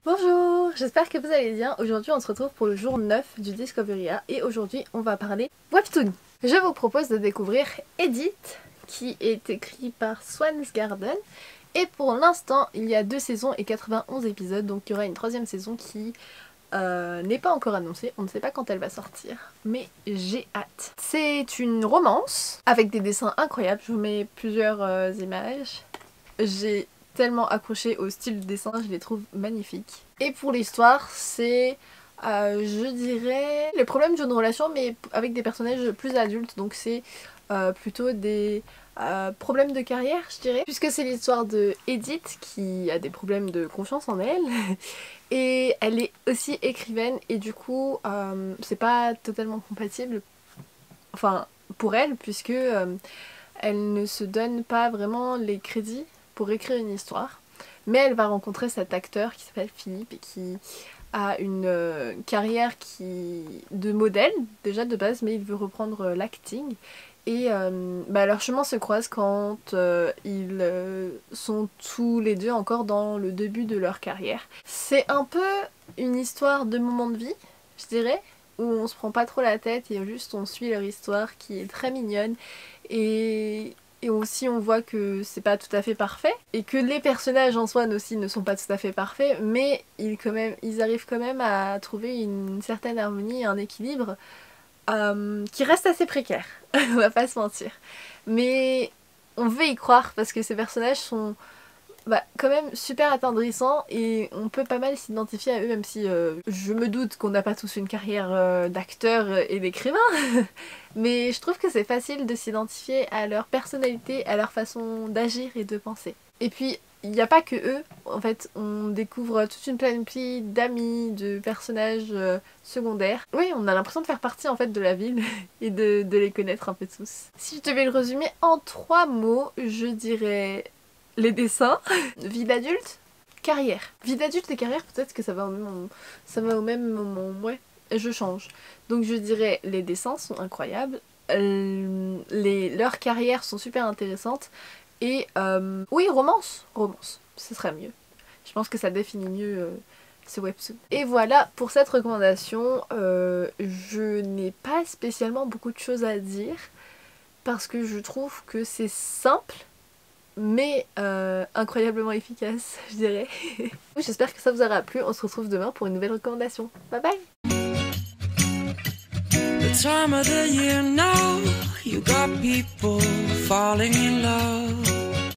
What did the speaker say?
Bonjour, j'espère que vous allez bien. Aujourd'hui on se retrouve pour le jour 9 du Discoveria et aujourd'hui on va parler Webtoon. Je vous propose de découvrir Edith qui est écrit par Swan's Garden et pour l'instant il y a 2 saisons et 91 épisodes, donc il y aura une 3e saison qui n'est pas encore annoncée, on ne sait pas quand elle va sortir, mais j'ai hâte. C'est une romance avec des dessins incroyables, je vous mets plusieurs images. J'ai tellement accroché au style de dessin, je les trouve magnifiques. Et pour l'histoire, c'est, je dirais, les problèmes d'une relation mais avec des personnages plus adultes, donc c'est plutôt des problèmes de carrière, je dirais. Puisque c'est l'histoire de Edith qui a des problèmes de confiance en elle. Et elle est aussi écrivaine et du coup c'est pas totalement compatible, enfin pour elle, puisque elle ne se donne pas vraiment les crédits pour écrire une histoire. Mais elle va rencontrer cet acteur qui s'appelle Philippe et qui a une carrière de modèle déjà de base, mais il veut reprendre l'acting. Et leur chemin se croise quand ils sont tous les deux encore dans le début de leur carrière. C'est un peu une histoire de moment de vie, je dirais, où on se prend pas trop la tête et juste on suit leur histoire qui est très mignonne et aussi on voit que c'est pas tout à fait parfait et que les personnages en soi aussi ne sont pas tout à fait parfaits, mais ils arrivent quand même à trouver une certaine harmonie, un équilibre qui reste assez précaire, on va pas se mentir. Mais on veut y croire parce que ces personnages sont quand même super attendrissants et on peut pas mal s'identifier à eux, même si je me doute qu'on n'a pas tous une carrière d'acteur et d'écrivain. Mais je trouve que c'est facile de s'identifier à leur personnalité, à leur façon d'agir et de penser. Et puis il n'y a pas que eux, en fait on découvre toute une panoplie d'amis, de personnages secondaires. Oui, on a l'impression de faire partie en fait de la ville et de les connaître un peu tous. Si je devais le résumer en 3 mots, je dirais les dessins, vie d'adulte, carrière. Vie d'adulte et carrière, peut-être que ça va au même moment, ouais, je change. Donc je dirais les dessins sont incroyables, leurs carrières sont super intéressantes. Et oui, romance, ce serait mieux. Je pense que ça définit mieux ce webtoon. Et voilà pour cette recommandation. Je n'ai pas spécialement beaucoup de choses à dire parce que je trouve que c'est simple mais incroyablement efficace, je dirais. J'espère que ça vous aura plu. On se retrouve demain pour une nouvelle recommandation. Bye bye. The time of the year now, you got people falling in love.